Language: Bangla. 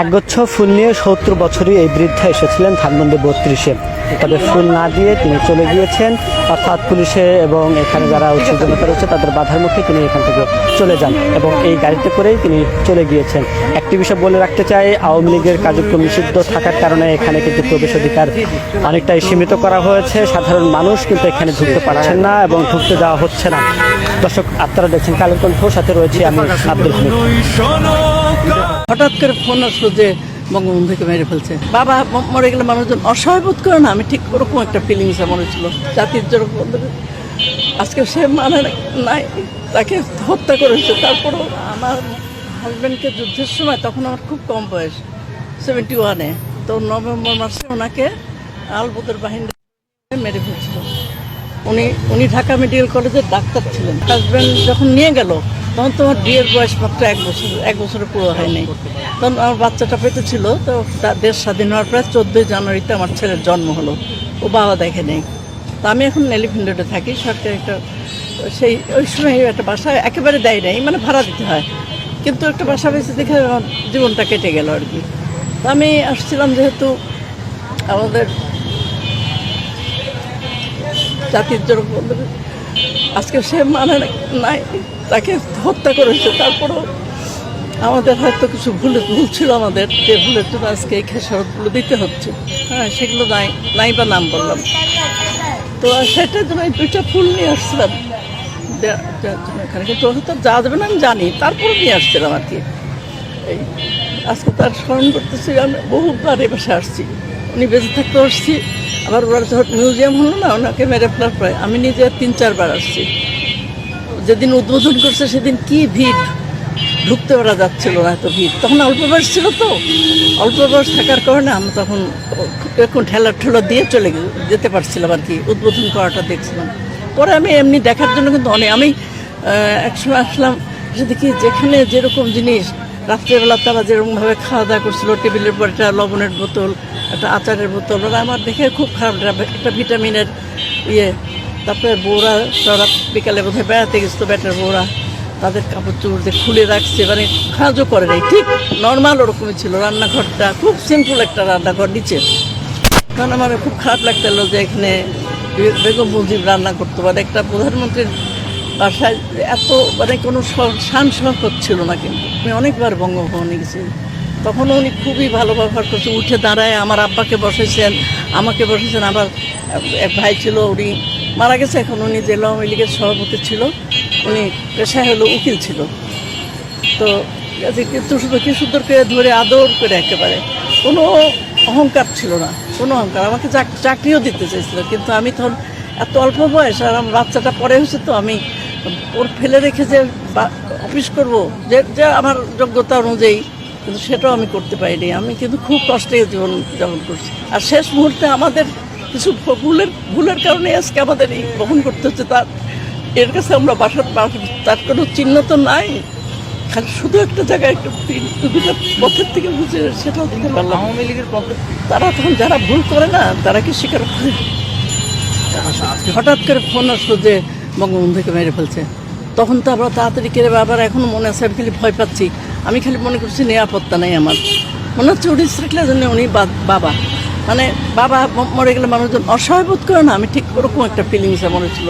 একগুচ্ছ ফুল নিয়ে ৭০ বছরই এই বৃদ্ধা এসেছিলেন ধানমন্ডি ৩২-এ। তবে ফুল না দিয়ে তিনি চলে গিয়েছেন, অর্থাৎ পুলিশে এবং এখানে যারা উচ্ছেদ জনতা রয়েছে তাদের বাধার মুখে তিনি এখান থেকে চলে যান এবং এই গাড়িতে করেই তিনি চলে গিয়েছেন। একটি বিষয় বলে রাখতে চাই, আওয়ামী লীগের কার্যক্রম নিষিদ্ধ থাকার কারণে এখানে কিন্তু প্রবেশ অধিকার অনেকটাই সীমিত করা হয়েছে। সাধারণ মানুষ কিন্তু এখানে ঢুকতে পারছেন না এবং ঢুকতে দেওয়া হচ্ছে না। দর্শক, আপনারা দেখছেন কালের কণ্ঠ, সাথে রয়েছে আমি আব্দুল হামিদ। হঠাৎ করে ফোন আসলো যে বঙ্গবন্ধুকে মেরে ফেলছে, বাবা মরে গেলে মানুষজন অসহায় বোধ করে না, আমি ঠিক ওরকম একটা ফিলিংস আমার ছিল। জাতির জন্য আজকে সে মানে নাই, তাকে হত্যা করেছে। তারপরও আমার হাজব্যান্ডকে যুদ্ধের সময়, তখন আমার খুব কম বয়স, 71-এ, তো নভেম্বর মাসে ওনাকে আলবদর বাহিনী মেরে ফেলছিল। উনি ঢাকা মেডিকেল কলেজের ডাক্তার ছিলেন। হাজব্যান্ড যখন নিয়ে গেল তখন তোমার বিয়ের বয়স মাত্র 1 বছরের পুরো হয়নি। তখন আমার বাচ্চাটা পেটে ছিল। তো দেশ স্বাধীন হওয়ার প্রায় 14 জানুয়ারিতে আমার ছেলের জন্ম হলো। ও বাবা দেখে নেই। তো আমি এখন এলিফ্যান্ট রোডে থাকি, সরকারি একটা ওই সময় একটা বাসা একেবারে দেয় নাই, মানে ভাড়া দিতে হয়, কিন্তু একটা বাসা বেশি দেখে আমার জীবনটা কেটে গেল আর কি। তো আমি আসছিলাম যেহেতু আমাদের জাতির জন্য আজকে সে মানে নাই, তাকে হত্যা করেছে। তারপরও আমাদের হয়তো কিছু ভুল ছিল আমাদের, যে ভুলের জন্য আজকে এই খেসারতগুলো দিতে হচ্ছে। হ্যাঁ, সেগুলো নাই বা নাম বললাম। তো সেটার জন্য এই 2টা ফুল নিয়ে আসছিলাম এখানে, কিন্তু হয়তো যা যাবে না আমি জানি, তারপরে নিয়ে আসছিলাম আর কি। এই আজকে তার স্মরণ করতেছি। আমি বহুবার এ বাসায় আসছি, উনি বেঁচে থাকতে আসছি। আবার ওরা যখন মিউজিয়াম হলো না, ওনাকে মেরে ফেলার পরে আমি নিজে 3-4 বার আসছি। যেদিন উদ্বোধন করছে সেদিন কি ভিড়, ঢুকতে পারা যাচ্ছিল না, এত ভিড়। তখন অল্প বয়স ছিল, তো অল্প বয়স থাকার কারণে আমি তখন এরকম ঠেলা দিয়ে চলে যেতে পারছিলাম আর কি, উদ্বোধন করাটা দেখছিলাম। পরে আমি এমনি দেখার জন্য কিন্তু আমি একসময় আসলাম, এসে দেখি যেখানে যেরকম জিনিস, রাত্রেবেলা তারা যেরকমভাবে খাওয়া দাওয়া করছিল, টেবিলের পর একটা লবণের বোতল, একটা আচারের বোতল, ওরা আমার দেখে খুব খারাপ, একটা ভিটামিনের তারপরে বউরা, তারা বিকালে বোধহয় বেড়াতে গেছিলো, ব্যাটার বউরা তাদের কাপড় চোপড় দিয়ে খুলে রাখছে, মানে কাজও করে নাই, ঠিক নর্মাল ওরকমই ছিল। রান্নাঘরটা খুব সিম্পল একটা রান্নাঘর নিচে। তখন আমার খুব খারাপ লাগতেল যে এখানে বেগম মুজিব রান্না করতে পারে, একটা প্রধানমন্ত্রীর বাসায় এত মানে কোনো শান শওকত ছিল না। কিন্তু আমি অনেকবার বঙ্গভবনে গেছি, তখনও উনি খুবই ভালো ব্যবহার করছে। উঠে দাঁড়ায় আমার আব্বাকে বসেছেন, আমাকে বসেছেন। আবার এক ভাই ছিল, উনি মারা গেছে এখন, উনি জেলা আওয়ামী লীগের সভাপতি ছিল, উনি পেশায় হলো উকিল ছিল। তো কিন্তু শুধু কি সুন্দর করে ধরে আদর করে, একেবারে কোনো অহংকার ছিল না, কোনো অহংকার। আমাকে চাকরিও দিতে চেয়েছিল, কিন্তু আমি তখন এত অল্প বয়স, আর আমার বাচ্চাটা পরে হয়েছে, তো আমি ওর ফেলে রেখে যে অফিস করবো যে আমার যোগ্যতা অনুযায়ী, কিন্তু সেটাও আমি করতে পারিনি। আমি কিন্তু খুব কষ্টে জীবন করছি। আর শেষ মুহূর্তে আমাদের কিছু ভুলের কারণে আজকে আমাদের এই বহন করতে হচ্ছে। এর কাছে আমরা তার কোনো চিহ্ন তো নাই, খালি শুধু একটা জায়গায় একটু 2টা পথের থেকে বুঝে, সেটাও দিতে পারলাম। আওয়ামী লীগের পক্ষে তারা তখন যারা ভুল করে না, তারা কি স্বীকার করে? হঠাৎ করে ফোন আসলো যে বঙ্গবন্ধুকে মেরে ফেলছে, তখন তো আমরা তাড়াতাড়ি করে, আবার এখনও মনে আছে, আমি খালি ভয় পাচ্ছি। আমি খালি মনে করছি নিরাপত্তা নেই আমার, মনে হচ্ছে উনি থাকলে জন্য উনি বাবা, মানে বাবা মরে গেলে মানুষজন অসহায় বোধ করে না, আমি ঠিক ওরকম একটা ফিলিংস আমার ছিল।